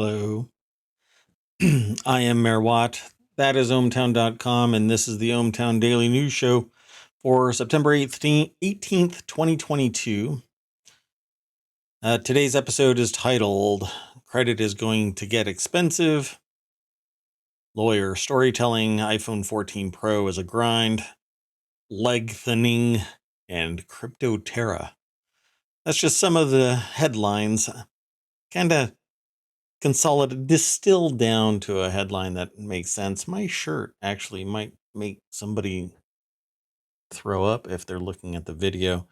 Hello. I am Mayor Watt. That is ohmTown.com, and this is the ohmTown Daily News Show for September 18th, 2022. Today's episode is titled Credit is Going to Get Expensive. Lawyer storytelling, iPhone 14 Pro is a grind. Legthening, and Crypto Terra. That's just some of the headlines. Kind of distilled down to a headline that makes sense. My shirt actually might make somebody throw up if they're looking at the video,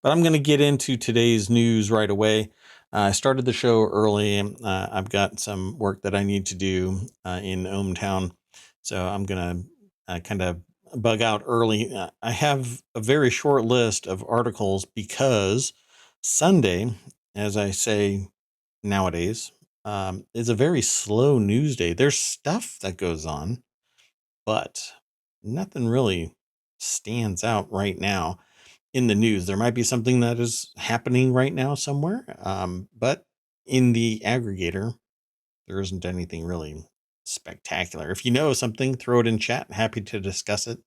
but I'm going to get into today's news right away. I started the show early. I've got some work that I need to do in ohmTown, so I'm going to kind of bug out early. I have a very short list of articles because Sunday, as I say nowadays, is a very slow news day. There's stuff that goes on, but nothing really stands out right now in the news. There might be something that is happening right now somewhere, but in the aggregator, there isn't anything really spectacular. If you know something, throw it in chat. Happy to discuss it.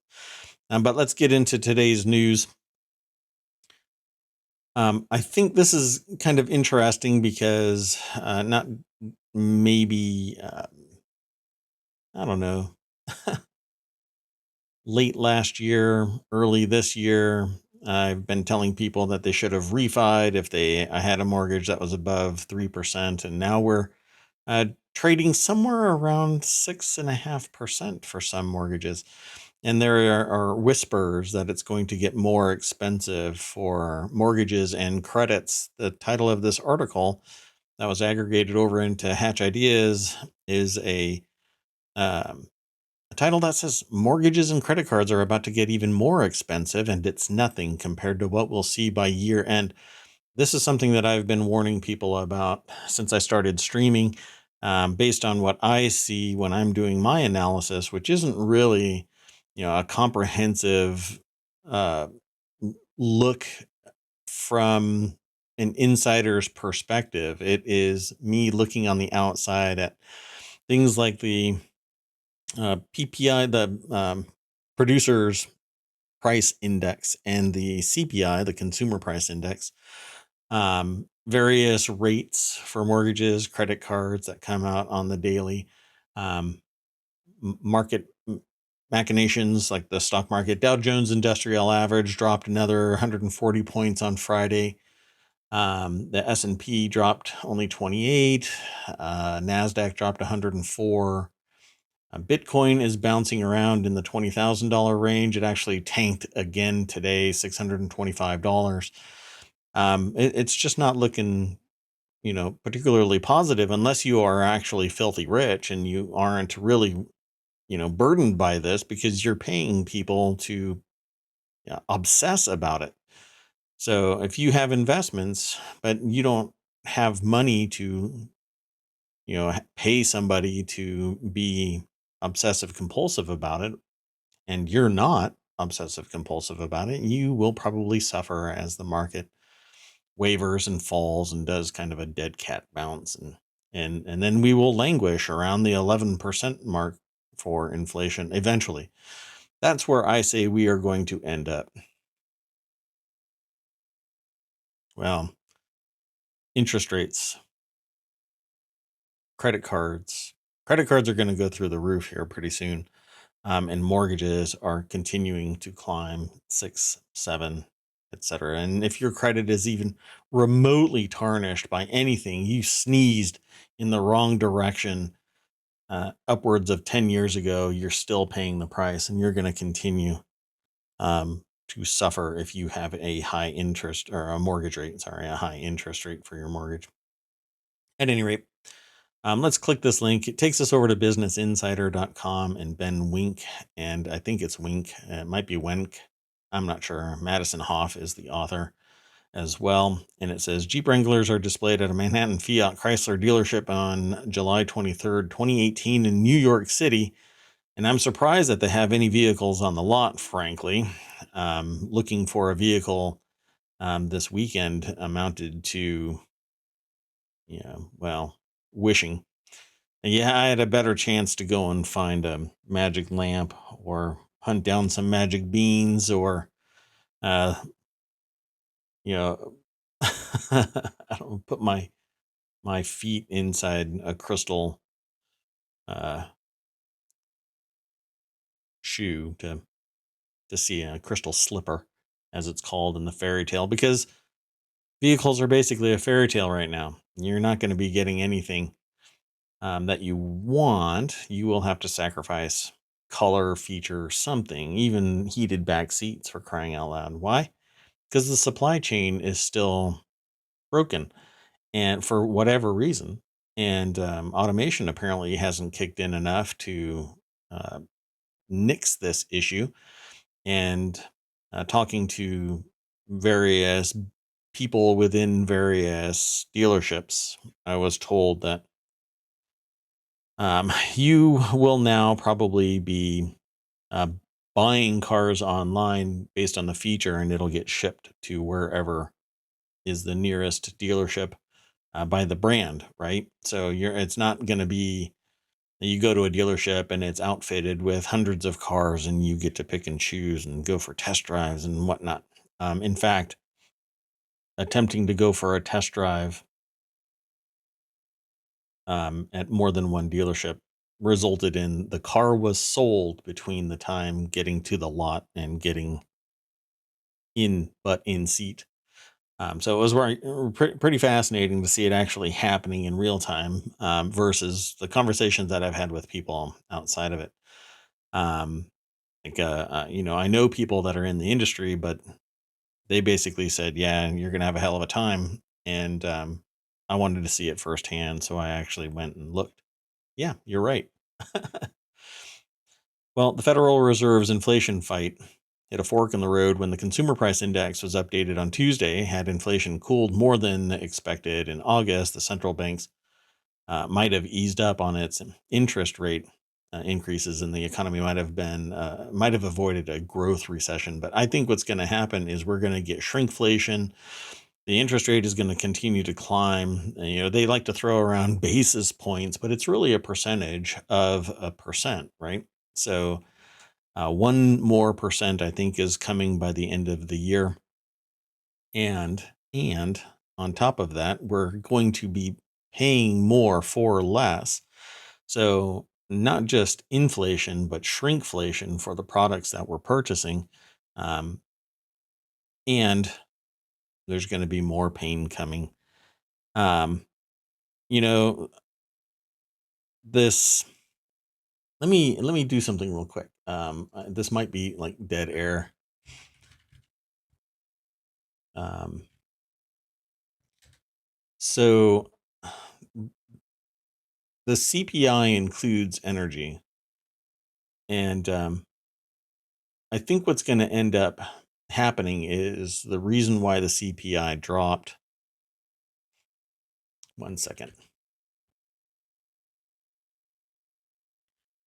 But let's get into today's news. I think this is kind of interesting because not maybe, I don't know, late last year, early this year, I've been telling people that they should have refied if I had a mortgage that was above 3%. And now we're trading somewhere around 6.5% for some mortgages. And there are whispers that it's going to get more expensive for mortgages and credits. The title of this article that was aggregated over into Hatch Ideas is um, a title that says mortgages and credit cards are about to get even more expensive, and it's nothing compared to what we'll see by year end. This is something that I've been warning people about since I started streaming, based on what I see when I'm doing my analysis, which isn't really, a comprehensive uh, look from an insider's perspective. It is me looking on the outside at things like the PPI, the producers price index, and the CPI, the consumer price index, various rates for mortgages, credit cards that come out on the daily, market machinations like the stock market. Dow Jones Industrial Average dropped another 140 points on Friday. The S&P dropped only 28. NASDAQ dropped 104. Bitcoin is bouncing around in the $20,000 range. It actually tanked again today, $625. It's just not looking, particularly positive unless you are actually filthy rich and you aren't really, burdened by this because you're paying people to obsess about it. So if you have investments, but you don't have money to, pay somebody to be obsessive compulsive about it, and you're not obsessive compulsive about it, you will probably suffer as the market wavers and falls and does kind of a dead cat bounce, and then we will languish around the 11% mark for inflation eventually. That's where I say we are going to end up. Well, interest rates, credit cards. Credit cards are going to go through the roof here pretty soon. And mortgages are continuing to climb 6, 7, etc. And if your credit is even remotely tarnished by anything, you sneezed in the wrong direction upwards of 10 years ago, you're still paying the price, and you're going to continue to suffer if you have a high interest or a mortgage rate. Sorry, a high interest rate for your mortgage. At any rate, let's click this link. It takes us over to businessinsider.com and Ben Wink, and I think it's Wink. It might be Wenk. I'm not sure. Madison Hoff is the author as well. And it says Jeep Wranglers are displayed at a Manhattan Fiat Chrysler dealership on July 23rd, 2018 in New York City. And I'm surprised that they have any vehicles on the lot, frankly. Looking for a vehicle this weekend amounted to, wishing. Yeah, I had a better chance to go and find a magic lamp or hunt down some magic beans or, uh, you know, I don't put my feet inside a crystal uh, shoe to see a crystal slipper, as it's called in the fairy tale, because vehicles are basically a fairy tale right now. You're not going to be getting anything that you want. You will have to sacrifice color, feature, something, even heated back seats, for crying out loud. Why? Because the supply chain is still broken, and for whatever reason, and automation apparently hasn't kicked in enough to uh, nix this issue. And talking to various people within various dealerships, I was told that you will now probably be uh, buying cars online based on the feature, and it'll get shipped to wherever is the nearest dealership by the brand, right? So it's not going to be you go to a dealership and it's outfitted with hundreds of cars, and you get to pick and choose and go for test drives and whatnot. In fact, attempting to go for a test drive at more than one dealership resulted in the car was sold between the time getting to the lot and getting in seat. So it was pretty fascinating to see it actually happening in real time versus the conversations that I've had with people outside of it. Um, I know people that are in the industry, but they basically said, "Yeah, you're gonna have a hell of a time," and I wanted to see it firsthand, so I actually went and looked. Yeah, you're right. Well, the Federal Reserve's inflation fight hit a fork in the road when the consumer price index was updated on Tuesday. Had inflation cooled more than expected in August, the central banks might have eased up on its interest rate increases, and the economy might have avoided a growth recession. But I think what's going to happen is we're going to get shrinkflation. The interest rate is going to continue to climb. And, they like to throw around basis points, but it's really a percentage of a percent, right? So one more percent, I think, is coming by the end of the year, and on top of that, we're going to be paying more for less. So not just inflation, but shrinkflation for the products that we're purchasing, um, and there's going to be more pain coming. Um, you know this. Let me do something real quick. This might be like dead air. Um, so the CPI includes energy, and I think what's going to end up happening is the reason why the CPI dropped. One second.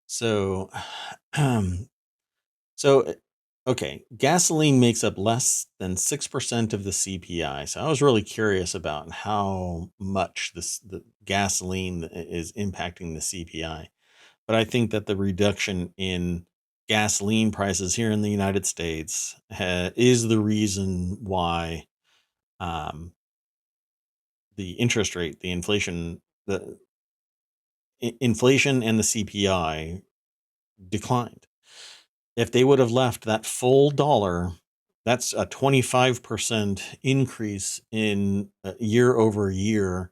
So, um, so okay, gasoline makes up less than 6% of the CPI. So I was really curious about how much the gasoline is impacting the CPI. But I think that the reduction in gasoline prices here in the United States is the reason why um, the interest rate, the inflation and the CPI declined. If they would have left that full dollar, that's a 25% increase in year over year.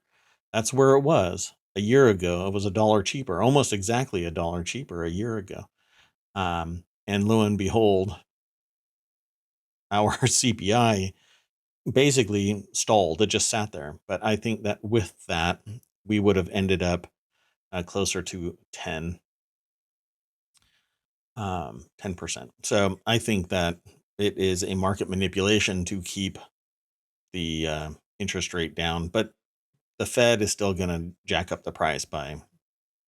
That's where it was a year ago. It was a dollar cheaper, almost exactly a dollar cheaper a year ago. And lo and behold, our CPI basically stalled. It just sat there. But I think that with that, we would have ended up closer to 10%. So I think that it is a market manipulation to keep the interest rate down, but the Fed is still going to jack up the price by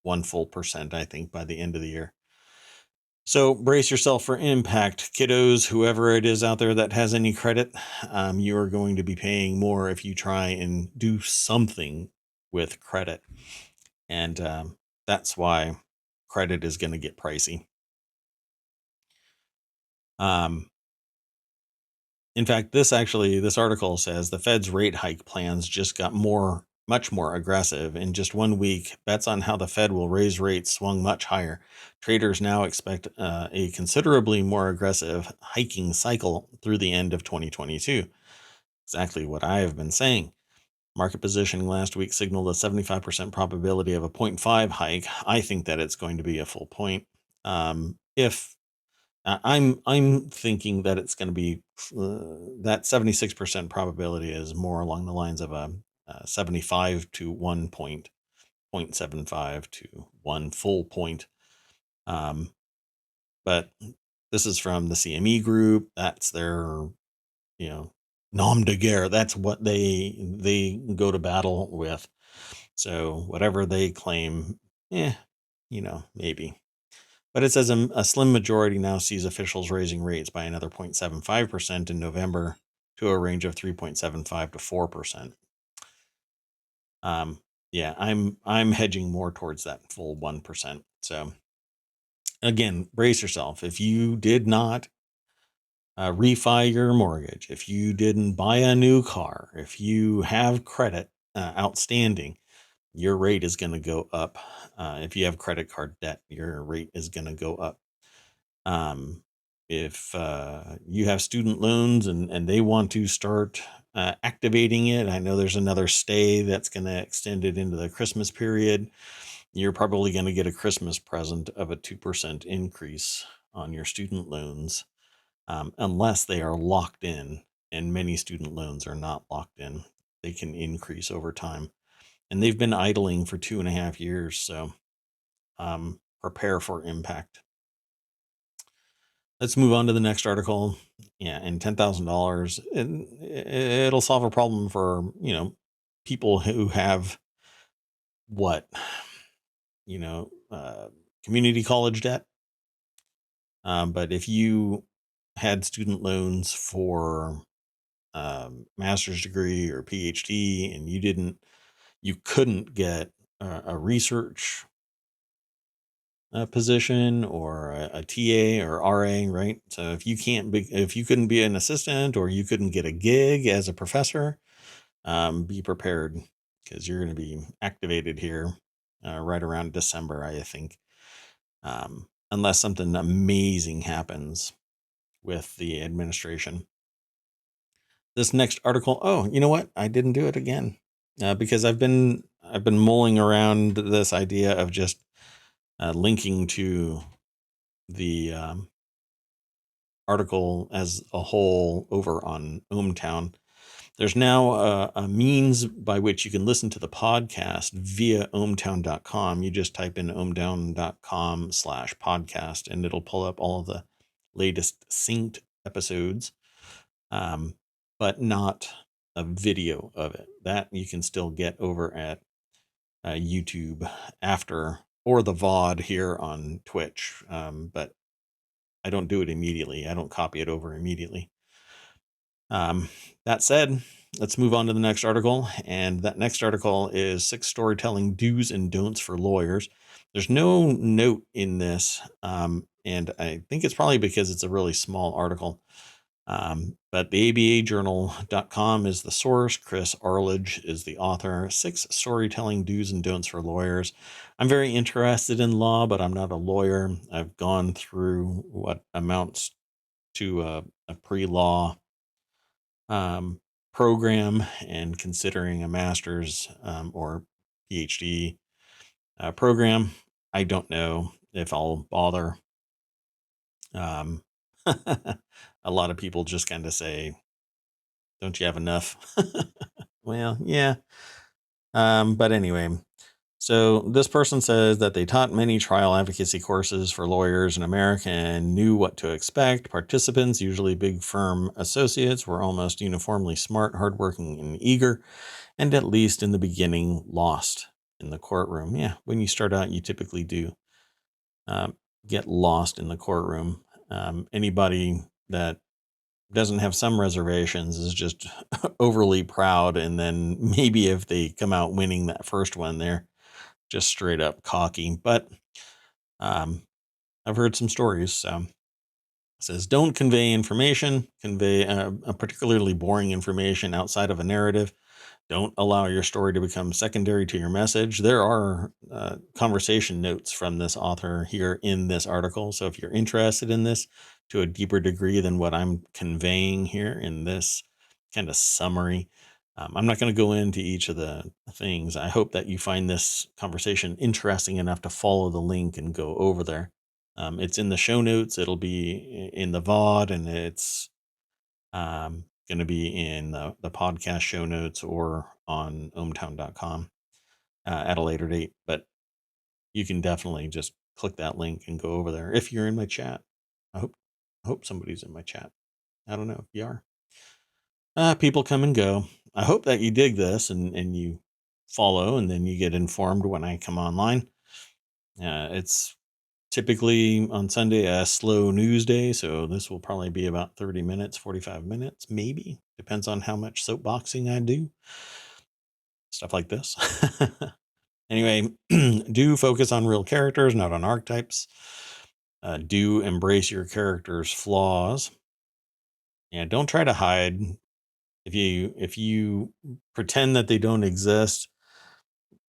one full percent, I think, by the end of the year. So brace yourself for impact, kiddos, whoever it is out there that has any credit. You are going to be paying more if you try and do something with credit. And that's why credit is going to get pricey. In fact, this article says the Fed's rate hike plans just got much more aggressive. In just 1 week, bets on how the Fed will raise rates swung much higher. Traders now expect a considerably more aggressive hiking cycle through the end of 2022. Exactly what I have been saying. Market positioning last week signaled a 75% probability of a 0.5 hike. I think that it's going to be a full point. If I'm thinking that it's going to be that 76% probability is more along the lines of a 75 to 1.75 to 1 full point. But this is from the CME group. That's their, nom de guerre. That's what they go to battle with. So whatever they claim, maybe. But it says a slim majority now sees officials raising rates by another 0.75% in November to a range of 3.75 to 4%. Yeah, I'm hedging more towards that full 1%. So again, brace yourself. If you did not refi your mortgage, if you didn't buy a new car, if you have credit outstanding, your rate is going to go up. If you have credit card debt, your rate is going to go up. If you have student loans and they want to start activating it, I know there's another stay that's going to extend it into the Christmas period. You're probably going to get a Christmas present of a 2% increase on your student loans, unless they are locked in, and many student loans are not locked in. They can increase over time. And they've been idling for 2.5 years, so prepare for impact. Let's move on to the next article. Yeah, and $10,000, it'll solve a problem for, people who have what, community college debt. But if you had student loans for master's degree or PhD, and you couldn't get a research position or a TA or RA, right? So if you couldn't be an assistant, or you couldn't get a gig as a professor, be prepared, because you're going to be activated here right around December, I think, unless something amazing happens with the administration. This next article, oh, you know what? I didn't do it again because I've been mulling around this idea of just linking to the article as a whole over on ohmTown. There's now a means by which you can listen to the podcast via ohmTown.com. You just type in ohmTown.com/podcast, and it'll pull up all of the latest synced episodes, but not a video of it. That you can still get over at YouTube after, or the VOD here on Twitch. But I don't do it immediately. I don't copy it over immediately. That said, let's move on to the next article. And that next article is 6 storytelling do's and don'ts for lawyers. There's no note in this. And I think it's probably because it's a really small article. But the ABAjournal.com is the source. Chris Arledge is the author. 6 storytelling do's and don'ts for lawyers. I'm very interested in law, but I'm not a lawyer. I've gone through what amounts to a pre-law program, and considering a master's or PhD program. I don't know if I'll bother. A lot of people just kind of say, don't you have enough? Well, yeah. But anyway, so this person says that they taught many trial advocacy courses for lawyers in America and knew what to expect. Participants, usually big firm associates, were almost uniformly smart, hardworking, and eager, and at least in the beginning, lost in the courtroom. Yeah, when you start out, you typically do get lost in the courtroom. Anybody that doesn't have some reservations is just overly proud, and then maybe if they come out winning that first one, just straight up cocky. But um, I've heard some stories. So it says, don't convey information, convey a particularly boring information outside of a narrative. Don't allow your story to become secondary to your message. There are conversation notes from this author here in this article. So if you're interested in this to a deeper degree than what I'm conveying here in this kind of summary, I'm not going to go into each of the things. I hope that you find this conversation interesting enough to follow the link and go over there. It's in the show notes. It'll be in the VOD, and it's going to be in the podcast show notes or on ohmTown.com at a later date. But you can definitely just click that link and go over there if you're in my chat. I hope somebody's in my chat. I don't know if you are. People come and go. I hope that you dig this and you follow, and then you get informed when I come online. It's typically on Sunday a slow news day, so this will probably be about 30 minutes, 45 minutes, maybe. Depends on how much soapboxing I do. Stuff like this. Anyway, do focus on real characters, not on archetypes. Do embrace your character's flaws. And don't try to hide. If you pretend that they don't exist,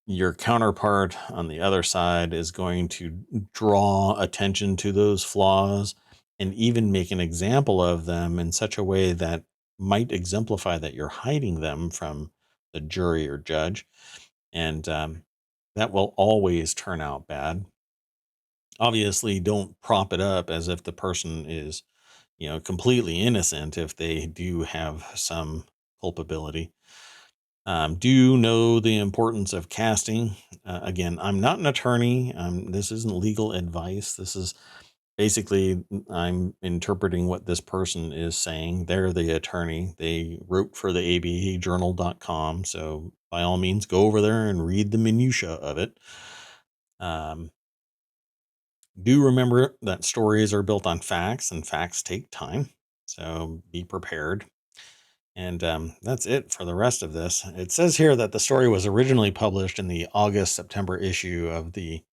your counterpart on the other side is going to draw attention to those flaws and even make an example of them in such a way that might exemplify that you're hiding them from the jury or judge. And that will always turn out bad. Obviously, don't prop it up as if the person is, completely innocent if they do have some culpability. Do know the importance of casting. Again, I'm not an attorney. This isn't legal advice. This is basically, I'm interpreting what this person is saying. They're the attorney. They wrote for the abajournal.com. So by all means, go over there and read the minutia of it. Do remember that stories are built on facts and facts take time. So be prepared. And that's it for the rest of this. It says here that the story was originally published in the August-September issue of the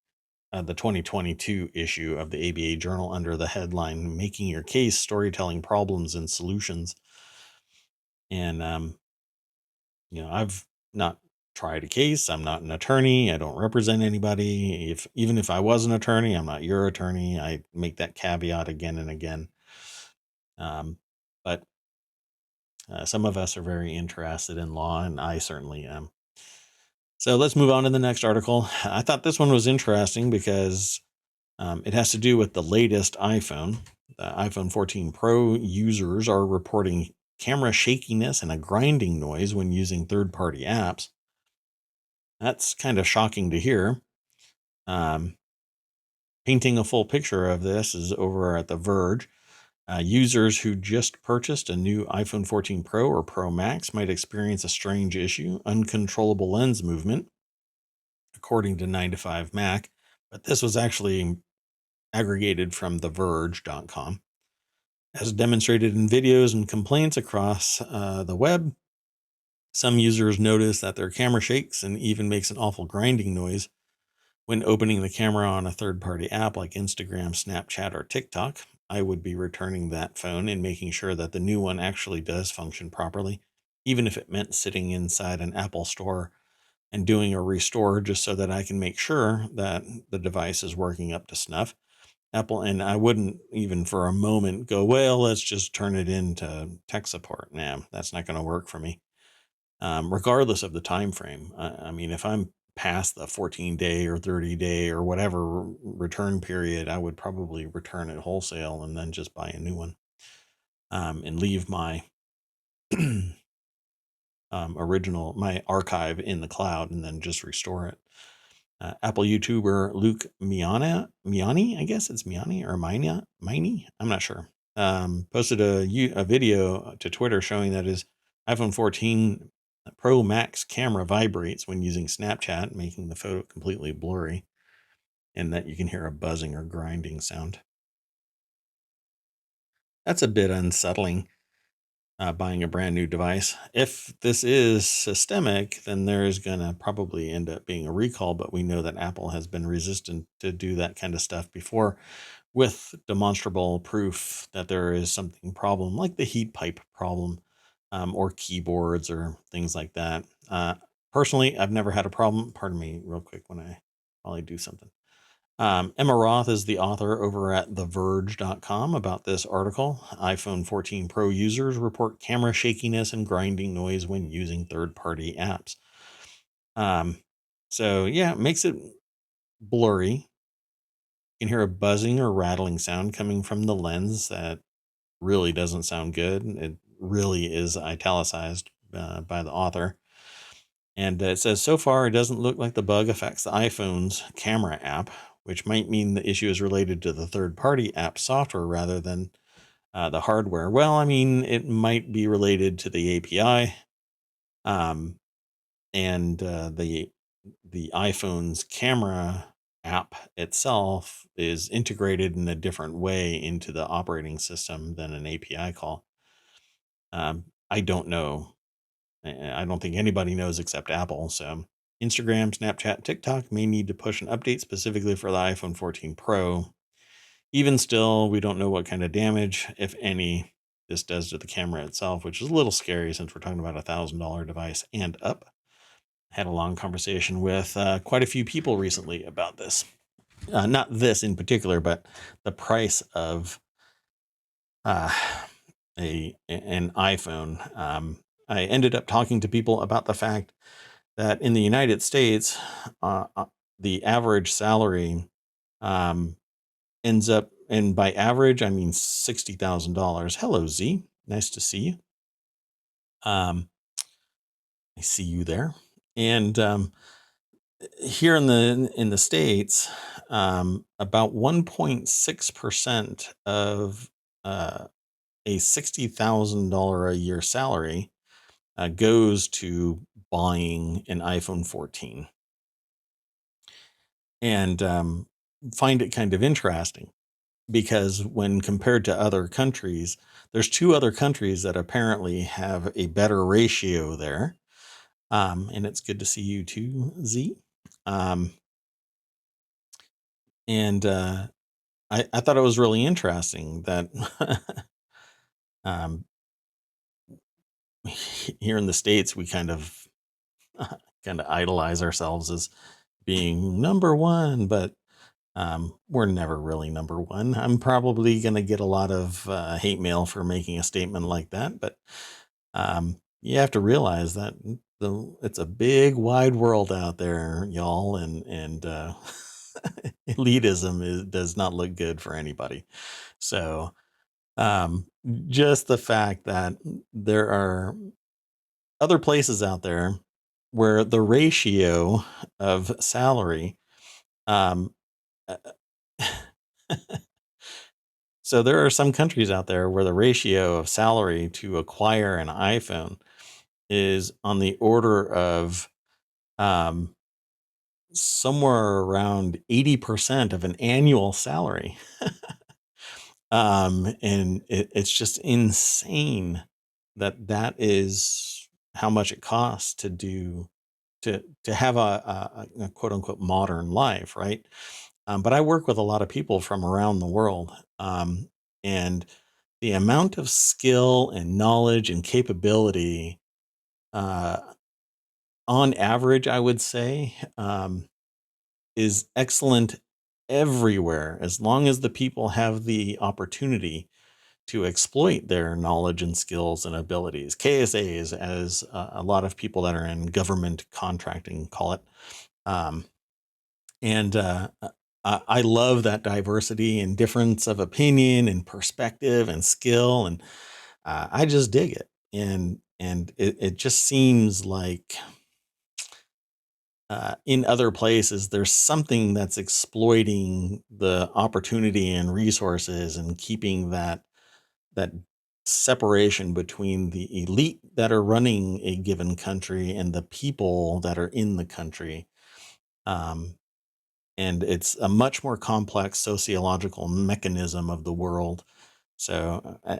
2022 issue of the ABA Journal under the headline "Making Your Case: Storytelling Problems and Solutions." And I've not tried a case. I'm not an attorney. I don't represent anybody. Even if I was an attorney, I'm not your attorney. I make that caveat again and again. But some of us are very interested in law, and I certainly am. So let's move on to the next article. I thought this one was interesting because it has to do with the latest iPhone. The iPhone 14 Pro users are reporting camera shakiness and a grinding noise when using third-party apps. That's kind of shocking to hear. Painting a full picture of this is over at The Verge. Users who just purchased a new iPhone 14 Pro or Pro Max might experience a strange issue, uncontrollable lens movement, according to 9 to 5 Mac. But this was actually aggregated from TheVerge.com. As demonstrated in videos and complaints across the web, some users notice that their camera shakes and even makes an awful grinding noise when opening the camera on a third-party app like Instagram, Snapchat, or TikTok. I would be returning that phone and making sure that the new one actually does function properly, even if it meant sitting inside an Apple store and doing a restore just so that I can make sure that the device is working up to snuff. Apple, and I wouldn't even for a moment go, well, let's just turn it into tech support. Nah, that's not going to work for me. Regardless of the time frame. I mean, if I'm past the 14-day or 30-day or whatever return period, I would probably return it wholesale and then just buy a new one, and leave my my archive in the cloud and then just restore it. Apple YouTuber Luke Miani, I guess it's Miani or Miney, I'm not sure, posted a video to Twitter showing that his iPhone 14 Pro Max camera vibrates when using Snapchat, making the photo completely blurry, and that you can hear a buzzing or grinding sound. That's a bit unsettling. buying a brand new device. If this is systemic, then there's going to probably end up being a recall, but we know that Apple has been resistant to do that kind of stuff before with demonstrable proof that there is something problem, like the heat pipe problem, or keyboards or things like that. Personally, I've never had a problem. Pardon me, real quick, when I probably do something. Emma Roth is the author over at TheVerge.com about this article. iPhone 14 Pro users report camera shakiness and grinding noise when using third-party apps. Um, so yeah, it makes it blurry. You can hear a buzzing or rattling sound coming from the lens that really doesn't sound good. It really is italicized by the author. And it says, so far, it doesn't look like the bug affects the iPhone's camera app, which might mean the issue is related to the third party app software rather than the hardware. Well, I mean, it might be related to the API, um, and the iPhone's camera app itself is integrated in a different way into the operating system than an API call. I don't know. I don't think anybody knows except Apple. So Instagram, Snapchat, TikTok may need to push an update specifically for the iPhone 14 Pro. Even still, we don't know what kind of damage, if any, this does to the camera itself, which is a little scary since we're talking about $1,000 device and up. Had a long conversation with quite a few people recently about this. Not this in particular, but the price of uh, an iPhone. I ended up talking to people about the fact that in the United States, the average salary um, ends up, and by average, I mean $60,000. Hello, Z. Nice to see you. I see you there. And here in the states, about 1.6% of a $60,000 a year salary goes to buying an iPhone 14, and find it kind of interesting because when compared to other countries, there's two other countries that apparently have a better ratio there. And it's good to see you too, Z. Um, and I thought it was really interesting that um, here in the States, we kind of idolize ourselves as being number one, but we're never really number one. I'm probably going to get a lot of hate mail for making a statement like that, but you have to realize that it's a big, wide world out there, y'all, and elitism does not look good for anybody. So, just the fact that there are other places out there where the ratio of salary, um, uh, so there are some countries out there where the ratio of salary to acquire an iPhone is on the order of um, somewhere around 80% of an annual salary. And it's just insane that that is how much it costs to do to have a quote unquote modern life, right? But I work with a lot of people from around the world, and the amount of skill and knowledge and capability, uh, on average, I would say, is excellent everywhere as long as the people have the opportunity to exploit their knowledge and skills and abilities. KSAs, as a lot of people that are in government contracting call it. Um, and I love that diversity and difference of opinion and perspective and skill, and I just dig it. And it just seems like in other places there's something that's exploiting the opportunity and resources and keeping that separation between the elite that are running a given country and the people that are in the country. Um, and it's a much more complex sociological mechanism of the world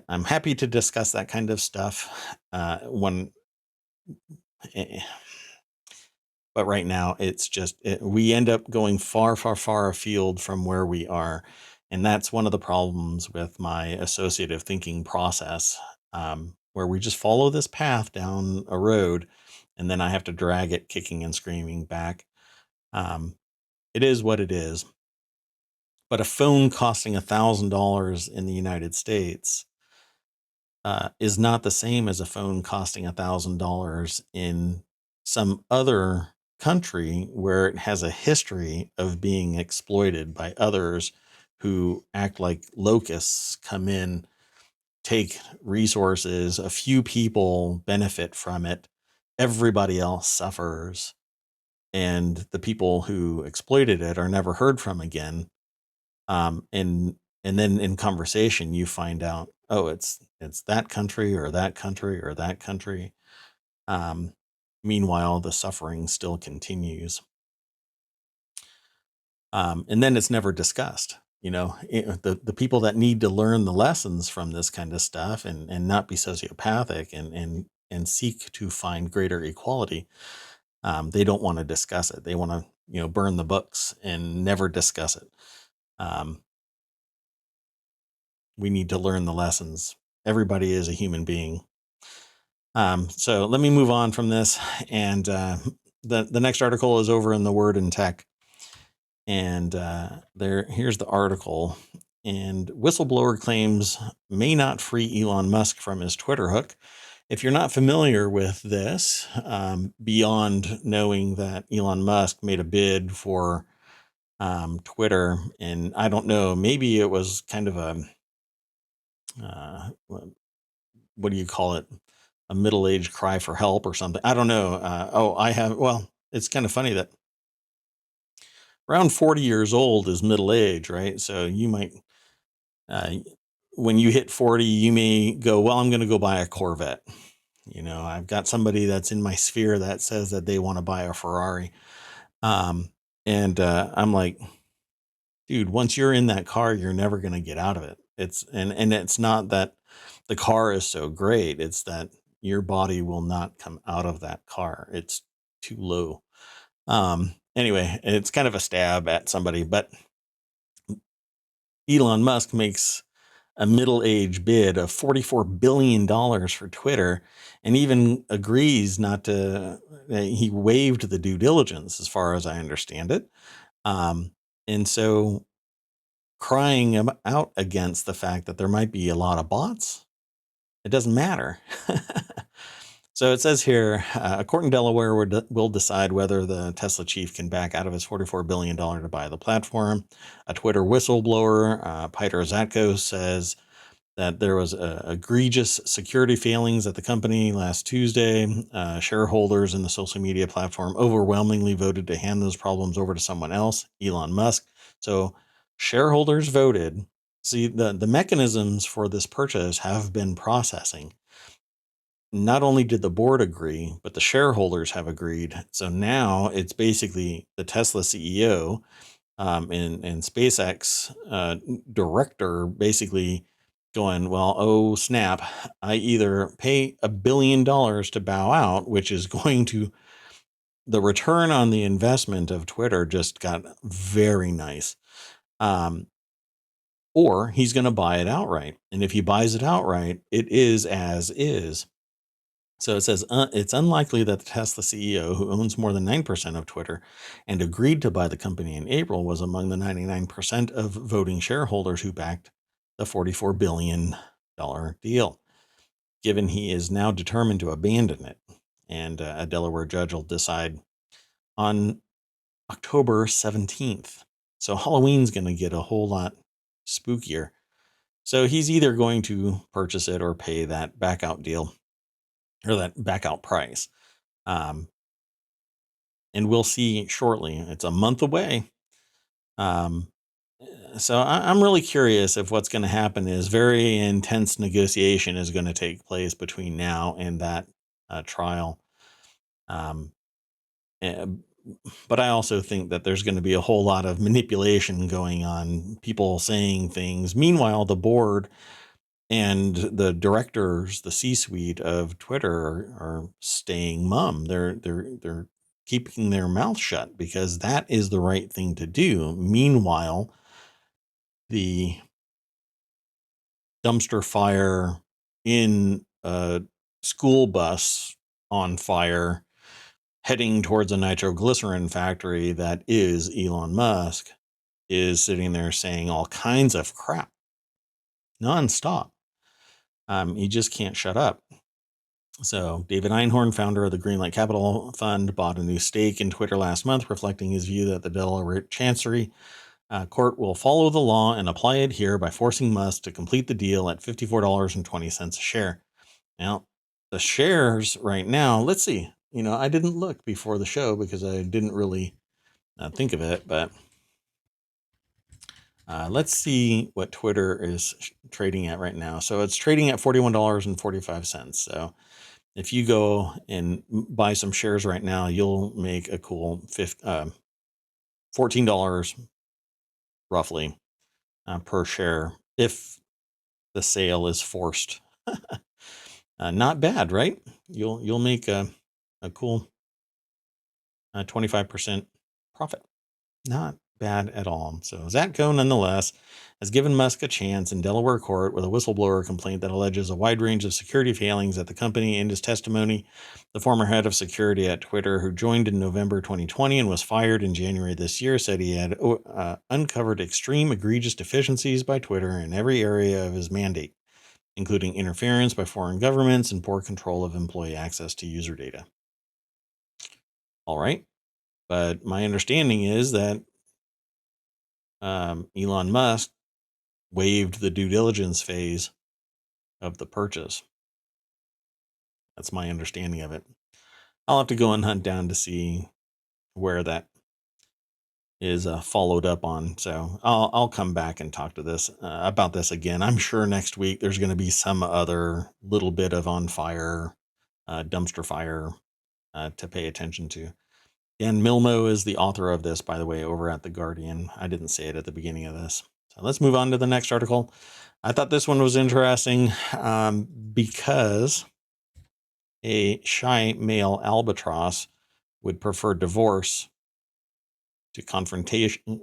I'm happy to discuss that kind of stuff when eh, but right now it's just we end up going far, far, far afield from where we are, and that's one of the problems with my associative thinking process, where we just follow this path down a road, and then I have to drag it kicking and screaming back. Um, it is what it is. But a phone costing $1,000 in the United States is not the same as a phone costing $1,000 in some other country where it has a history of being exploited by others who act like locusts, come in, take resources, a few people benefit from it, everybody else suffers, and the people who exploited it are never heard from again. And then in conversation you find out, oh, it's that country or that country or that country. um Meanwhile the suffering still continues. And then it's never discussed. The people that need to learn the lessons from this kind of stuff and not be sociopathic and seek to find greater equality, they don't want to discuss it. They want to, burn the books and never discuss it. um we need to learn the lessons. Everybody is a human being. So let me move on from this. And the next article is over in the Word and Tech. And here's the article. And whistleblower claims may not free Elon Musk from his Twitter hook. If you're not familiar with this, beyond knowing that Elon Musk made a bid for Twitter, and I don't know, maybe it was kind of a uh, what do you call it? A middle-aged cry for help or something. I don't know. Well, it's kind of funny that around 40 years old is middle age, right? So you might, uh, when you hit 40, you may go, well, I'm going to go buy a Corvette. I've got somebody that's in my sphere that says that they want to buy a Ferrari. Um, and I'm like, dude, once you're in that car, you're never going to get out of it. And it's not that the car is so great. It's that your body will not come out of that car. It's too low. Anyway, it's kind of a stab at somebody, but Elon Musk makes a middle-age bid of $44 billion for Twitter and even agrees not to, he waived the due diligence as far as I understand it. And so crying out against the fact that there might be a lot of bots, it doesn't matter. So it says here, a court in Delaware will decide whether the Tesla chief can back out of his $44 billion to buy the platform. A Twitter whistleblower, Peter Zatko, says that there was egregious security failings at the company last Tuesday. Shareholders in the social media platform overwhelmingly voted to hand those problems over to someone else, Elon Musk. So shareholders voted. See, the mechanisms for this purchase have been processing. Not only did the board agree, but the shareholders have agreed. So now it's basically the Tesla CEO and SpaceX director basically going, well, oh snap, I either pay $1 billion to bow out, which is going to, the return on the investment of Twitter just got very nice. Or he's going to buy it outright. And if he buys it outright, it is as is. So it says it's unlikely that the Tesla CEO, who owns more than 9% of Twitter and agreed to buy the company in April, was among the 99% of voting shareholders who backed the $44 billion deal, given he is now determined to abandon it. And a Delaware judge will decide on October 17th. So Halloween's going to get a whole lot spookier. So he's either going to purchase it or pay that back out deal or that back out price. Um, and we'll see shortly. It's a month away. Um, so I'm really curious if what's going to happen is very intense negotiation is going to take place between now and that trial. Um, and, but I also think that there's going to be a whole lot of manipulation going on, people saying things. Meanwhile, the board And the directors, the C-suite of Twitter are staying mum. They're keeping their mouth shut because that is the right thing to do. Meanwhile, the dumpster fire in a school bus on fire heading towards a nitroglycerin factory that is Elon Musk is sitting there saying all kinds of crap nonstop. He just can't shut up. So David Einhorn, founder of the Greenlight Capital Fund, bought a new stake in Twitter last month, reflecting his view that the Delaware Chancery Court will follow the law and apply it here by forcing Musk to complete the deal at $54.20 a share. Now, the shares right now, let's see. I didn't look before the show because I didn't really think of it, but let's see what Twitter is trading at right now. So it's trading at $41.45. So if you go and buy some shares right now, you'll make a cool $14 roughly per share if the sale is forced. Not bad, right? You'll make a cool 25% profit. Not bad at all. So Zatko, nonetheless, has given Musk a chance in Delaware court with a whistleblower complaint that alleges a wide range of security failings at the company. In his testimony, the former head of security at Twitter, who joined in November 2020 and was fired in January this year, said he had uncovered extreme egregious deficiencies by Twitter in every area of his mandate, including interference by foreign governments and poor control of employee access to user data. All right. But my understanding is that Elon Musk waived the due diligence phase of the purchase. That's my understanding of it. I'll have to go and hunt down to see where that is followed up on. So I'll come back and talk to this about this again. I'm sure next week there's going to be some other little bit of on fire, dumpster fire to pay attention to. Dan Milmo is the author of this, by the way, over at The Guardian. I didn't say it at the beginning of this. So let's move on to the next article. I thought this one was interesting because a shy male albatross would prefer divorce to confrontation.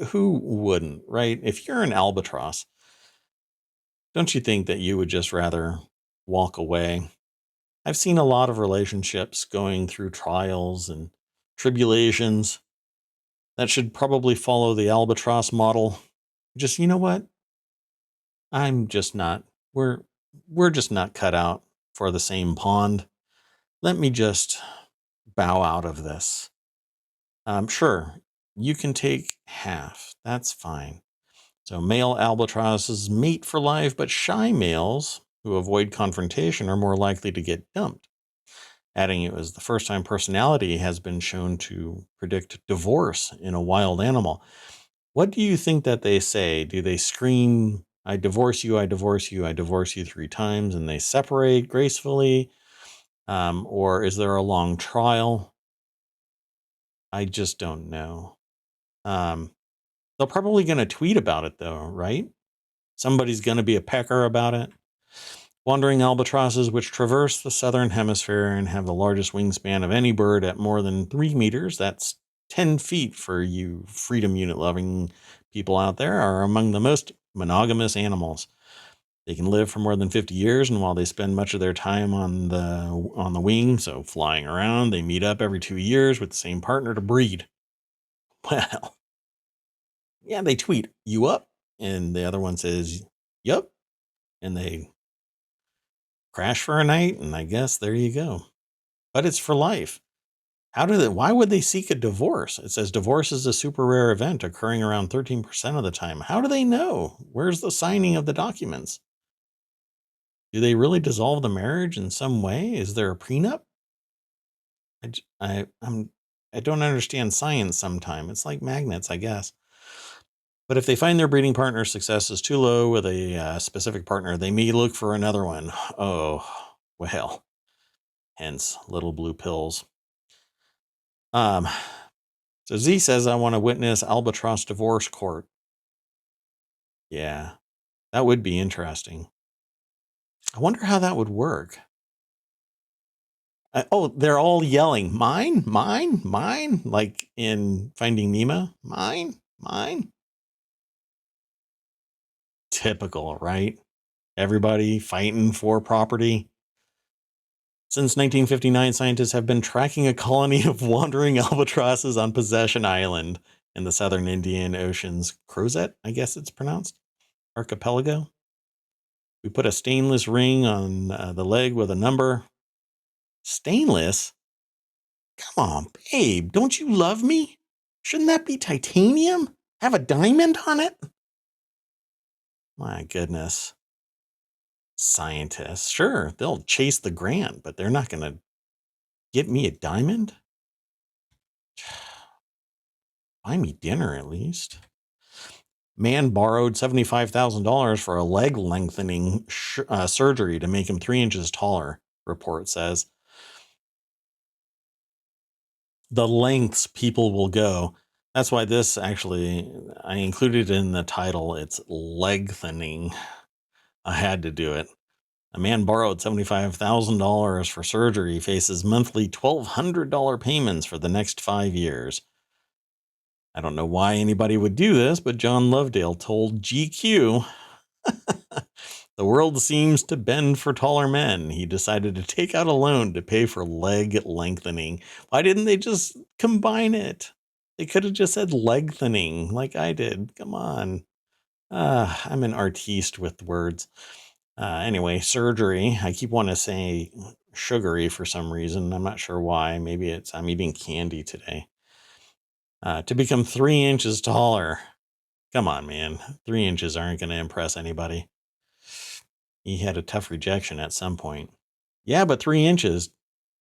Who wouldn't, right? If you're an albatross, don't you think that you would just rather walk away? I've seen a lot of relationships going through trials and tribulations that should probably follow the albatross model. Just, you know what? I'm just not, we're just not cut out for the same pond. Let me just bow out of this. Sure, you can take half. That's fine. So male albatrosses mate for life, but shy males who avoid confrontation are more likely to get dumped. Adding it was the first time personality has been shown to predict divorce in a wild animal. What do you think that they say? Do they scream, I divorce you, I divorce you, I divorce you 3 times, and they separate gracefully? Or is there a long trial? I just don't know. They're probably going to tweet about it, though, right? Somebody's going to be a pecker about it. Wandering albatrosses, which traverse the southern hemisphere and have the largest wingspan of any bird at more than 3 meters, that's 10 feet for you freedom unit loving people out there, are among the most monogamous animals. They can live for more than 50 years, and while they spend much of their time on the wing, so flying around, they meet up every 2 years with the same partner to breed. Well, yeah, they tweet, you up? And the other one says, yup. And they crash for a night, and I guess there you go. But it's for life. Why would they seek a divorce? It says divorce is a super rare event occurring around 13% of the time. How do they know? Where's the signing of the documents? Do they really dissolve the marriage in some way? Is there a prenup? I don't understand science sometimes. It's like magnets, I guess. But if they find their breeding partner's success is too low with a specific partner, they may look for another one. Oh, well, hence little blue pills. So Z says, I want to witness albatross divorce court. Yeah. That would be interesting. I wonder how that would work. Oh, they're all yelling, "Mine, mine, mine," like in Finding Nemo. "Mine, mine." Typical, right? Everybody fighting for property. Since 1959, scientists have been tracking a colony of wandering albatrosses on Possession Island in the southern Indian Ocean's Crozet, I guess it's pronounced, archipelago. We put a stainless ring on the leg with a number. Stainless? Come on, babe. Don't you love me? Shouldn't that be titanium? Have a diamond on it? My goodness. Scientists. Sure, they'll chase the grant, but they're not going to get me a diamond? Buy me dinner at least. Man borrowed $75,000 for a leg lengthening surgery to make him 3 inches taller, report says. The lengths people will go. That's why this actually, I included in the title, it's Legthening. I had to do it. A man borrowed $75,000 for surgery, faces monthly $1,200 payments for the next 5 years. I don't know why anybody would do this, but John Lovedale told GQ, the world seems to bend for taller men. He decided to take out a loan to pay for leg lengthening. Why didn't they just combine it? They could have just said lengthening like I did. Come on. I'm an artiste with words. Anyway, surgery. I keep wanting to say sugary for some reason. I'm not sure why. Maybe it's I'm eating candy today. To become 3 inches taller. Come on, man. 3 inches aren't going to impress anybody. He had a tough rejection at some point. Yeah, but 3 inches.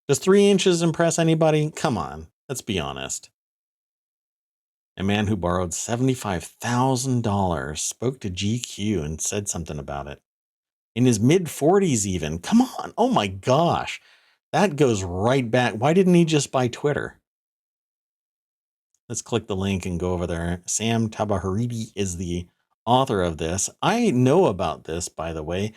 Does 3 inches impress anybody? Come on. Let's be honest. A man who borrowed $75,000 spoke to GQ and said something about it. In his mid 40s, even. Come on. Oh my gosh. That goes right back. Why didn't he just buy Twitter? Let's click the link and go over there. Sam Tabaharidi is the author of this. I know about this, by the way,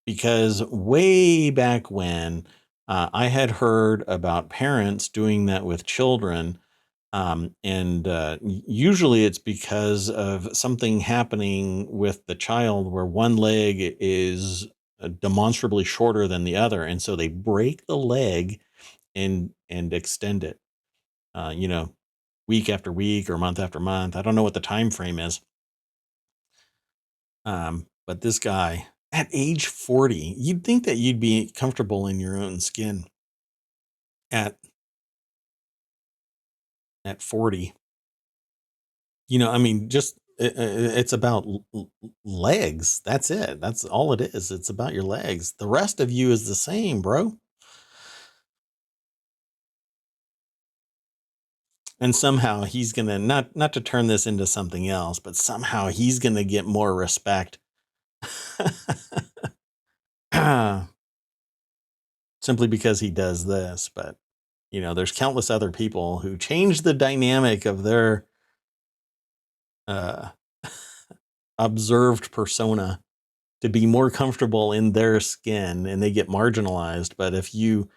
because way back when I had heard about parents doing that with children. And usually it's because of something happening with the child where one leg is demonstrably shorter than the other. And so they break the leg and extend it, you know, week after week or month after month. I don't know what the time frame is. But this guy at age 40, you'd think that you'd be comfortable in your own skin at 40. I mean, just it's about legs. That's it. That's all it is. It's about your legs. The rest of you is the same, bro. And somehow he's gonna not to turn this into something else, but somehow he's gonna get more respect. Simply because he does this. But there's countless other people who change the dynamic of their uh observed persona to be more comfortable in their skin, and they get marginalized. But if you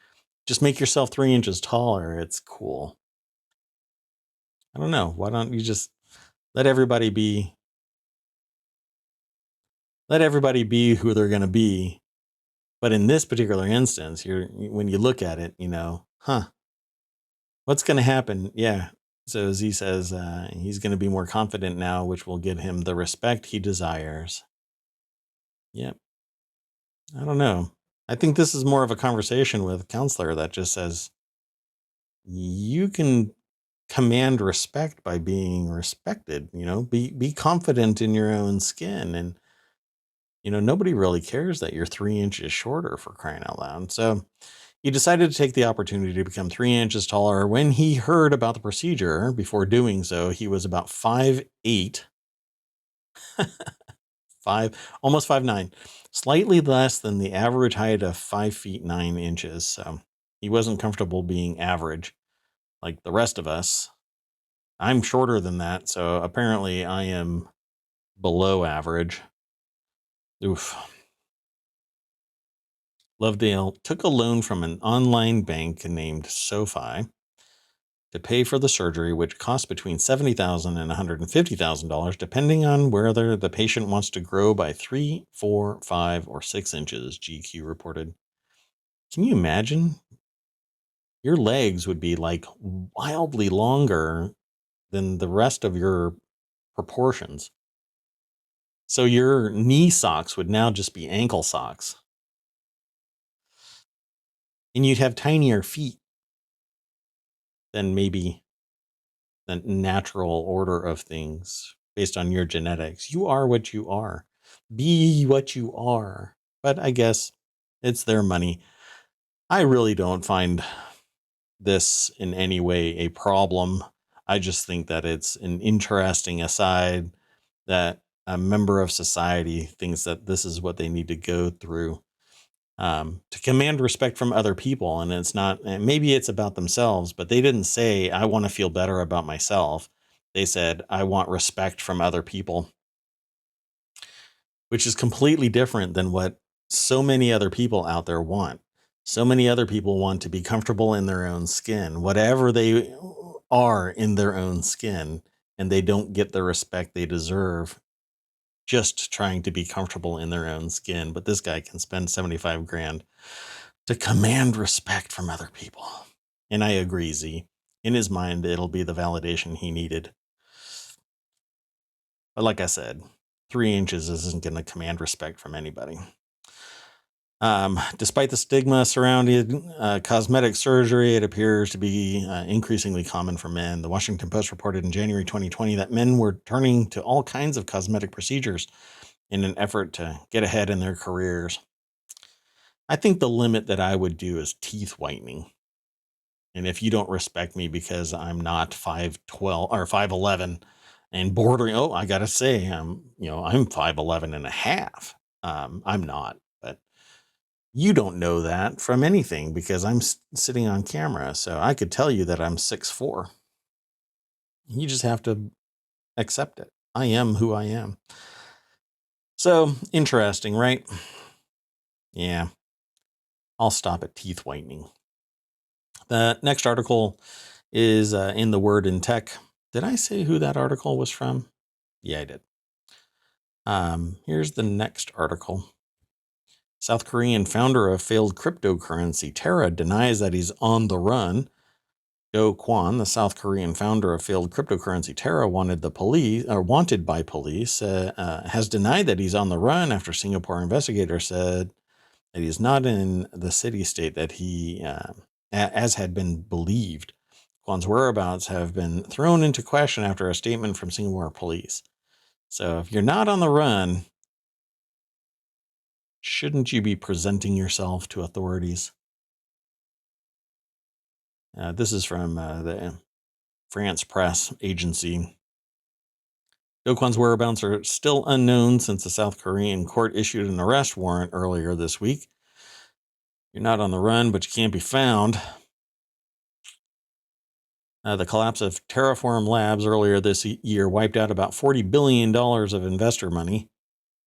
just make yourself 3 inches taller, it's cool. I don't know. Why don't you just let everybody be who they're going to be? But in this particular instance, when you look at it, what's going to happen? Yeah. So Z says he's going to be more confident now, which will give him the respect he desires. Yep. I don't know. I think this is more of a conversation with a counselor that just says you can command respect by being respected. Be confident in your own skin. And nobody really cares that you're 3 inches shorter, for crying out loud. So he decided to take the opportunity to become 3 inches taller. When he heard about the procedure, before doing so, he was about 5'8", almost 5'9", slightly less than the average height of 5 feet 9 inches. So he wasn't comfortable being average like the rest of us. I'm shorter than that, so apparently I am below average. Oof. Lovedale took a loan from an online bank named SoFi to pay for the surgery, which costs between $70,000 and $150,000, depending on whether the patient wants to grow by 3, 4, 5, or 6 inches, GQ reported. Can you imagine? Your legs would be like wildly longer than the rest of your proportions. So your knee socks would now just be ankle socks. And you'd have tinier feet than maybe the natural order of things based on your genetics. You are what you are. Be what you are. But I guess it's their money. I really don't find this in any way a problem. I just think that it's an interesting aside that a member of society thinks that this is what they need to go through to command respect from other people. And it's not, and maybe it's about themselves, but they didn't say, I want to feel better about myself. They said, I want respect from other people, which is completely different than what so many other people out there want. So many other people want to be comfortable in their own skin, whatever they are in their own skin, and they don't get the respect they deserve just trying to be comfortable in their own skin. But this guy can spend 75 grand to command respect from other people. And I agree, Z. In his mind, it'll be the validation he needed. But like I said, 3 inches isn't going to command respect from anybody. Despite the stigma surrounding cosmetic surgery, it appears to be increasingly common for men. The Washington Post reported in January 2020 that men were turning to all kinds of cosmetic procedures in an effort to get ahead in their careers. I think the limit that I would do is teeth whitening. And if you don't respect me because I'm not 5'12" or 5'11" and bordering, oh, I gotta say, I'm 5'11 and a half. I'm not, but you don't know that from anything because I'm sitting on camera. So I could tell you that I'm 6'4". You just have to accept it. I am who I am. So interesting, right? Yeah. I'll stop at teeth whitening. The next article is in the Word in Tech. Did I say who that article was from? Yeah, I did. Here's the next article. South Korean founder of failed cryptocurrency Terra denies that he's on the run. Do Kwon, the South Korean founder of failed cryptocurrency Terra, wanted by police, has denied that he's on the run after Singapore investigators said that he's not in the city-state that he, as had been believed. Kwon's whereabouts have been thrown into question after a statement from Singapore police. So if you're not on the run, shouldn't you be presenting yourself to authorities? This is from the France press agency. Do Kwon's whereabouts are still unknown since the South Korean court issued an arrest warrant earlier this week. You're not on the run, but you can't be found. The collapse of Terraform Labs earlier this year wiped out about $40 billion of investor money.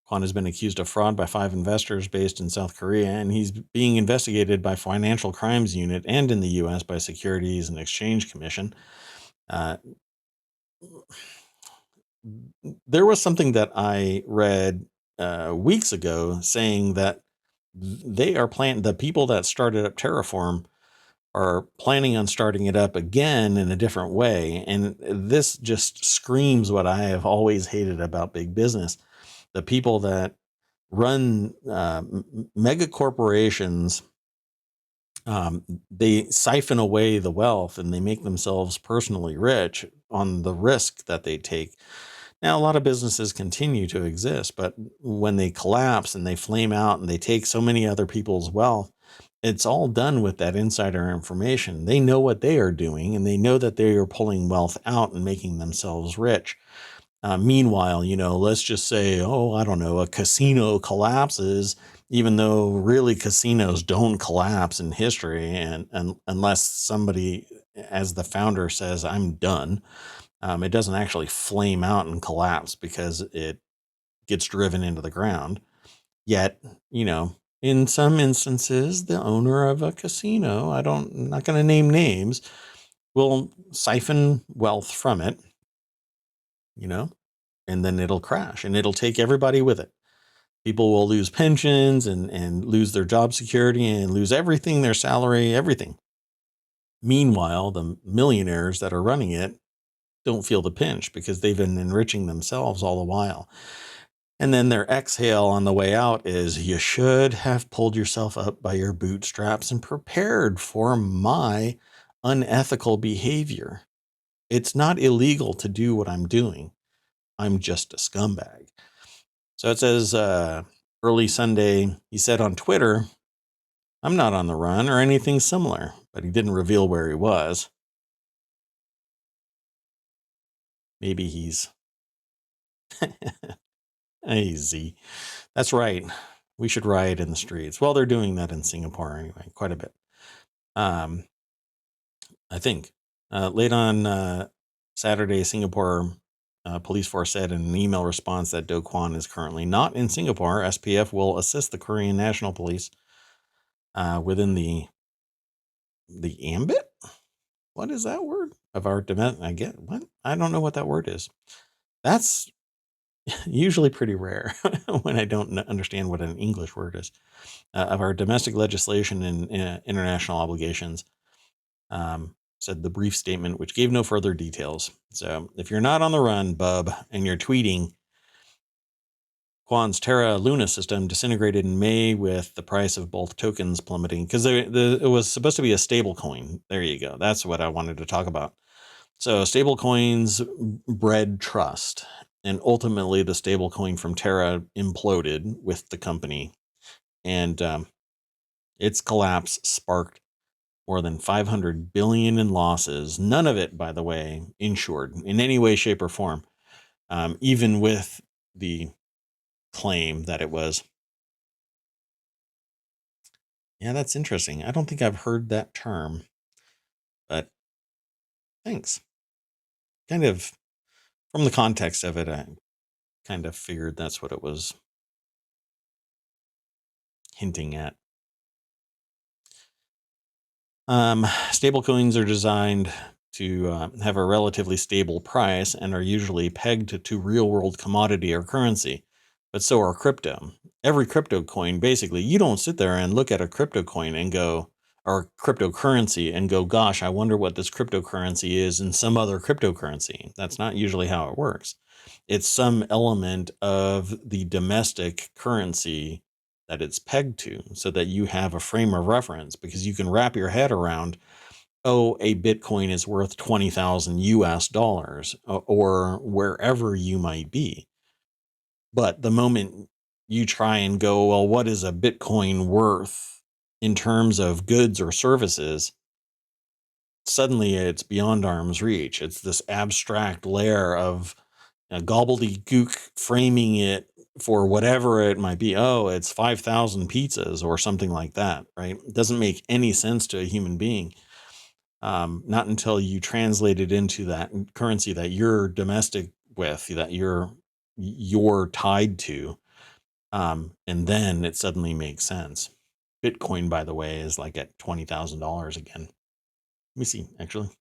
Kwon has been accused of fraud by 5 investors based in South Korea, and he's being investigated by Financial Crimes Unit and in the U.S. by Securities and Exchange Commission. There was something that I read weeks ago saying that the people that started up Terraform are planning on starting it up again in a different way. And this just screams what I have always hated about big business. The people that run mega corporations, they siphon away the wealth and they make themselves personally rich on the risk that they take. Now, a lot of businesses continue to exist, but when they collapse and they flame out and they take so many other people's wealth, it's all done with that insider information. They know what they are doing and they know that they are pulling wealth out and making themselves rich. Meanwhile, let's just say, I don't know, a casino collapses, even though really casinos don't collapse in history. And unless somebody, as the founder says, I'm done, it doesn't actually flame out and collapse because it gets driven into the ground. Yet, in some instances, the owner of a casino, I'm not going to name names, will siphon wealth from it, you know, and then it'll crash and it'll take everybody with it. People will lose pensions and lose their job security and lose everything, their salary, everything. Meanwhile, the millionaires that are running it don't feel the pinch because they've been enriching themselves all the while. And then their exhale on the way out is, you should have pulled yourself up by your bootstraps and prepared for my unethical behavior. It's not illegal to do what I'm doing. I'm just a scumbag. So it says, early Sunday, he said on Twitter, I'm not on the run or anything similar, but he didn't reveal where he was. Maybe he's easy. That's right. We should riot in the streets. Well, they're doing that in Singapore anyway, quite a bit. I think. Late on Saturday, Singapore police force said in an email response that Do Kwon is currently not in Singapore. SPF will assist the Korean National Police within the ambit. What is that word of our domestic? I get what? I don't know what that word is. That's usually pretty rare when I don't understand what an English word is. Of our domestic legislation and international obligations. Said the brief statement, which gave no further details. So if you're not on the run, bub, and you're tweeting, Kwon's Terra Luna system disintegrated in May with the price of both tokens plummeting, because it was supposed to be a stable coin. There you go. That's what I wanted to talk about. So stable coins bred trust, and ultimately the stable coin from Terra imploded with the company, and its collapse sparked more than 500 billion in losses. None of it, by the way, insured in any way, shape, or form. Even with the claim that it was. Yeah, that's interesting. I don't think I've heard that term, but thanks. Kind of from the context of it, I kind of figured that's what it was hinting at. Stable coins are designed to have a relatively stable price and are usually pegged to real world commodity or currency, but so are crypto. Every crypto coin, basically, you don't sit there and look at a crypto coin and go, or cryptocurrency and go, gosh, I wonder what this cryptocurrency is in some other cryptocurrency. That's not usually how it works. It's some element of the domestic currency that it's pegged to, so that you have a frame of reference, because you can wrap your head around, oh, a Bitcoin is worth 20,000 US dollars or wherever you might be. But the moment you try and go, well, what is a Bitcoin worth in terms of goods or services? Suddenly it's beyond arm's reach. It's this abstract layer of gobbledygook framing it for whatever it might be. Oh, it's 5,000 pizzas or something like that, right? It doesn't make any sense to a human being. Not until you translate it into that currency that you're domestic with, that you're tied to. And then it suddenly makes sense. Bitcoin, by the way, is like at $20,000 again. Let me see, actually.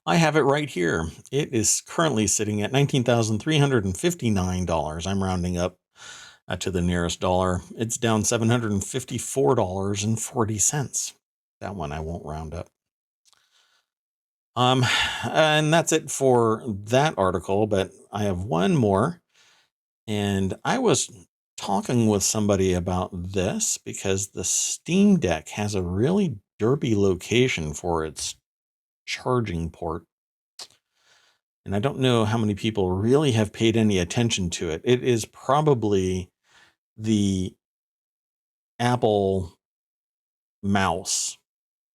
I have it right here. It is currently sitting at $19,359. I'm rounding up to the nearest dollar. It's down $754.40. That one I won't round up. And that's it for that article, but I have one more. And I was talking with somebody about this because the Steam Deck has a really derpy location for its charging port. And I don't know how many people really have paid any attention to it. It is probably the Apple mouse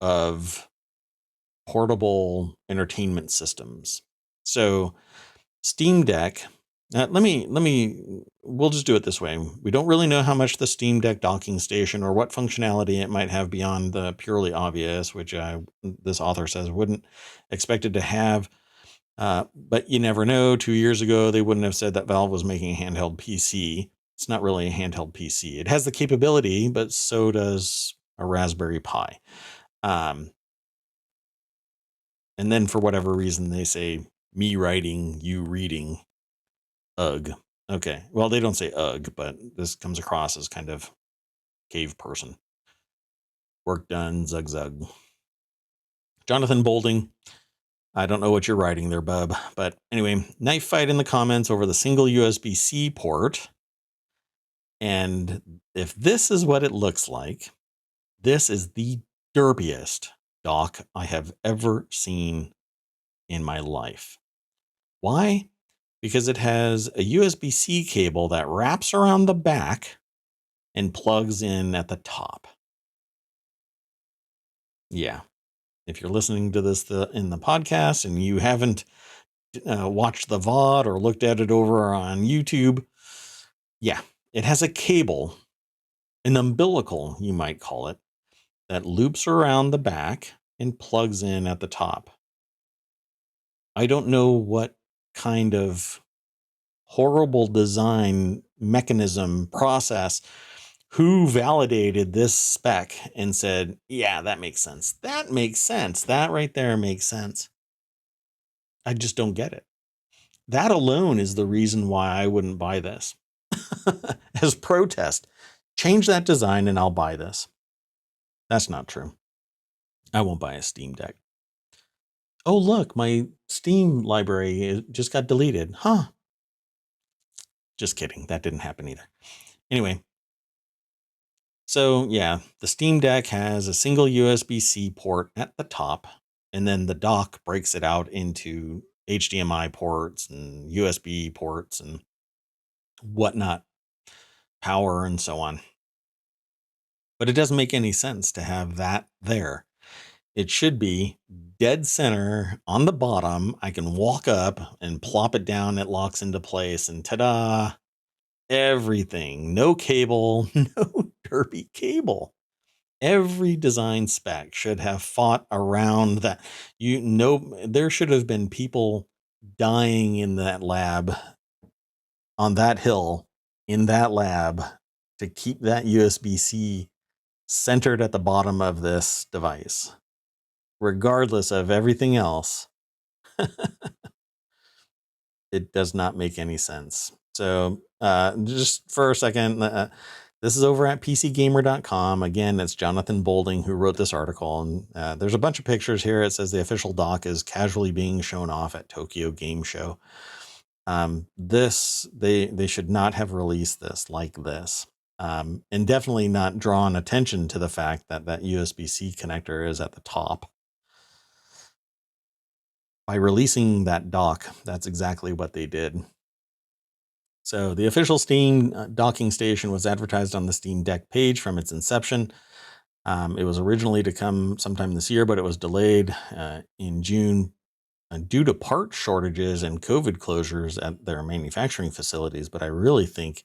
of portable entertainment systems. So Steam Deck, we'll just do it this way. We don't really know how much the Steam Deck docking station or what functionality it might have beyond the purely obvious, which this author says wouldn't expect it to have. But you never know. 2 years ago, they wouldn't have said that Valve was making a handheld PC. It's not really a handheld PC. It has the capability, but so does a Raspberry Pi. And then for whatever reason, they say me writing, you reading. Ugh. Okay. Well, they don't say ugh, but this comes across as kind of cave person. Work done, zug zug. Jonathan Bolding. I don't know what you're writing there, bub. But anyway, knife fight in the comments over the single USB-C port. And if this is what it looks like, this is the derpiest dock I have ever seen in my life. Why? Because it has a USB-C cable that wraps around the back and plugs in at the top. Yeah. If you're listening to this in the podcast and you haven't watched the VOD or looked at it over on YouTube, yeah, it has a cable, an umbilical, you might call it, that loops around the back and plugs in at the top. I don't know what kind of horrible design mechanism process, who validated this spec and said, yeah, that makes sense. That makes sense. That right there makes sense. I just don't get it. That alone is the reason why I wouldn't buy this. As protest, change that design and I'll buy this. That's not true. I won't buy a Steam Deck. Oh, look, my Steam library just got deleted. Huh. Just kidding. That didn't happen either. Anyway. So yeah, the Steam Deck has a single USB-C port at the top, and then the dock breaks it out into HDMI ports and USB ports and whatnot, power and so on. But it doesn't make any sense to have that there. It should be dead center on the bottom. I can walk up and plop it down. It locks into place and ta-da, everything. No cable, no derpy cable. Every design spec should have fought around that. There should have been people dying in that lab, on that hill, in that lab, to keep that USB-C centered at the bottom of this device, regardless of everything else. It does not make any sense. So just for a second, this is over at PCGamer.com. Again, it's Jonathan Bolding who wrote this article. And there's a bunch of pictures here. It says the official dock is casually being shown off at Tokyo Game Show. They should not have released this like this. And definitely not drawn attention to the fact that that USB-C connector is at the top. By releasing that dock, that's exactly what they did. So the official Steam docking station was advertised on the Steam Deck page from its inception. It was originally to come sometime this year, but it was delayed in June due to part shortages and COVID closures at their manufacturing facilities. But I really think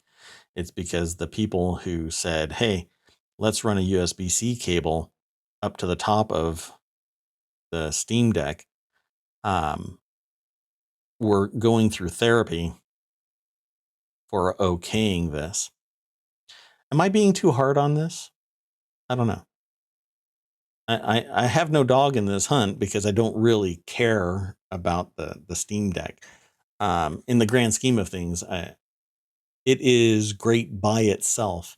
it's because the people who said, hey, let's run a USB-C cable up to the top of the Steam Deck, were going through therapy for okaying this. Am I being too hard on this? I don't know. I have no dog in this hunt because I don't really care about the Steam Deck. In the grand scheme of things, it is great by itself.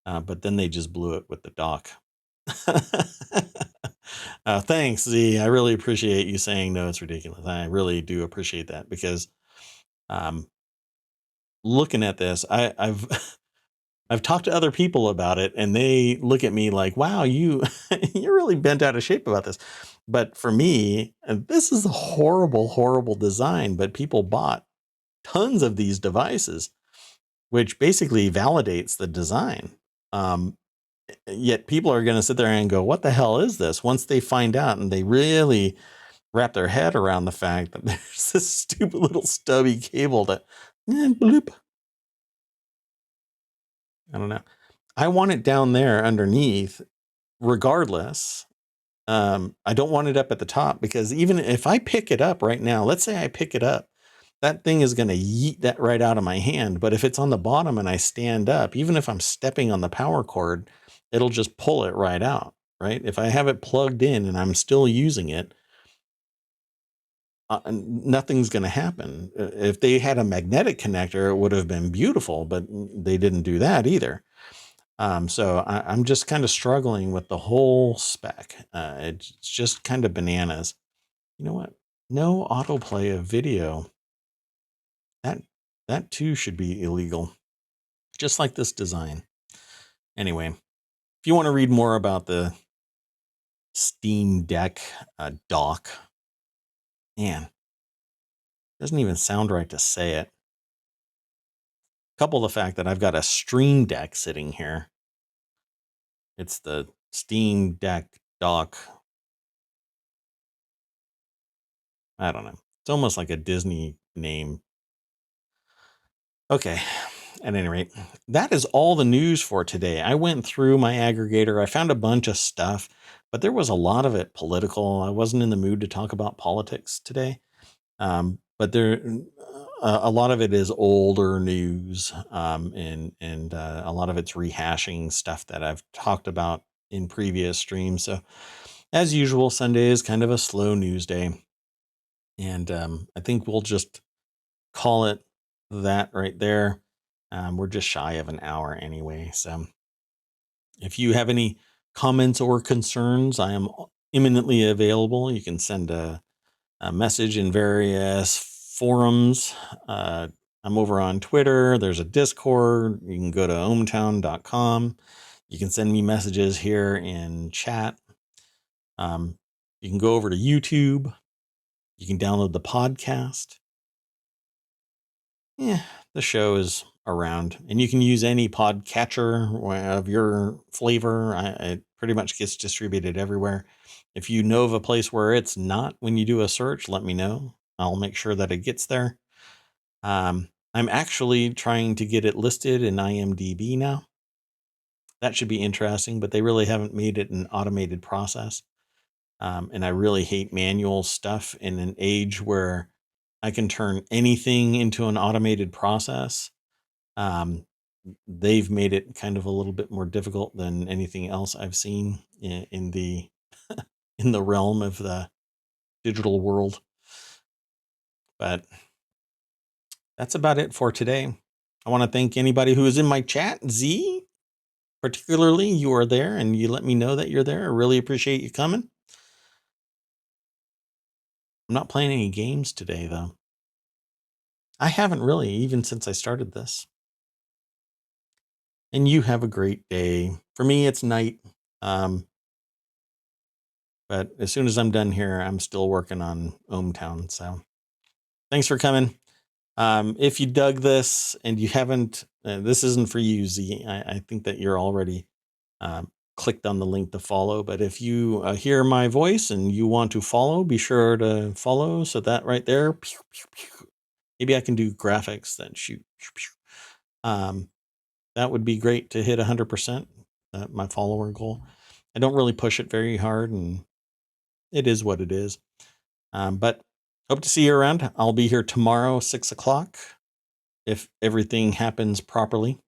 But then they just blew it with the dock. Thanks, Z. I really appreciate you saying no, it's ridiculous. I really do appreciate that because looking at this, I've talked to other people about it and they look at me like, wow, you're really bent out of shape about this. But for me, this is a horrible, horrible design, but people bought tons of these devices, which basically validates the design. Yet people are going to sit there and go, what the hell is this? Once they find out and they really wrap their head around the fact that there's this stupid little stubby cable that, bloop. I don't know. I want it down there underneath, regardless. I don't want it up at the top because even if I pick it up right now, let's say I pick it up that thing is going to yeet that right out of my hand. But if it's on the bottom and I stand up, even if I'm stepping on the power cord, it'll just pull it right out. Right. If I have it plugged in and I'm still using it, nothing's going to happen. If they had a magnetic connector, it would have been beautiful, but they didn't do that either. So I'm just kind of struggling with the whole spec. It's just kind of bananas. You know what? No autoplay of video. That that too should be illegal, just like this design. Anyway, if you want to read more about the Steam Deck dock, man, doesn't even sound right to say it. Couple the fact that I've got a Stream Deck sitting here. It's the Steam Deck dock. I don't know. It's almost like a Disney name. Okay. At any rate, that is all the news for today. I went through my aggregator. I found a bunch of stuff, but there was a lot of it political. I wasn't in the mood to talk about politics today. But there, a lot of it is older news, and a lot of it's rehashing stuff that I've talked about in previous streams. So, as usual, Sunday is kind of a slow news day, and I think we'll just call it that right there. We're just shy of an hour anyway, so if you have any comments or concerns, I am imminently available. You can send a message in various forums. I'm over on Twitter. There's a Discord. You can go to ohmTown.com. You can send me messages here in chat. You can go over to YouTube. You can download the podcast. Yeah, the show is around, and you can use any podcatcher of your flavor. It pretty much gets distributed everywhere. If you know of a place where it's not when you do a search, let me know. I'll make sure that it gets there. I'm actually trying to get it listed in IMDb now. That should be interesting, but they really haven't made it an automated process. And I really hate manual stuff in an age where I can turn anything into an automated process. Um, they've made it kind of a little bit more difficult than anything else I've seen in the in the realm of the digital world. But that's about it for today. I want to thank anybody who is in my chat. Z, particularly, you are there and you let me know that you're there. I really appreciate you coming. I'm not playing any games today, though. I haven't really, even since I started this. And you have a great day. For me, it's night. But as soon as I'm done here, I'm still working on ohmTown. So thanks for coming. If you dug this and you haven't, this isn't for you, Z. I think that you're already clicked on the link to follow. But if you hear my voice and you want to follow, be sure to follow. So that right there, pew, pew, pew. Maybe I can do graphics that shoot. Pew, pew. That would be great to hit 100%, my follower goal. I don't really push it very hard, and it is what it is. But hope to see you around. I'll be here tomorrow, 6 o'clock, if everything happens properly.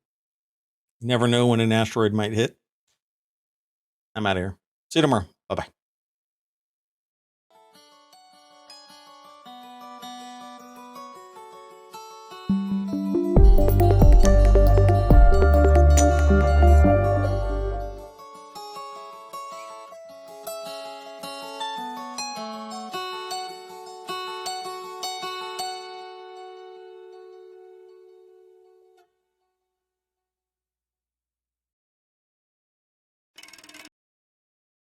You never know when an asteroid might hit. I'm out of here. See you tomorrow. Bye-bye.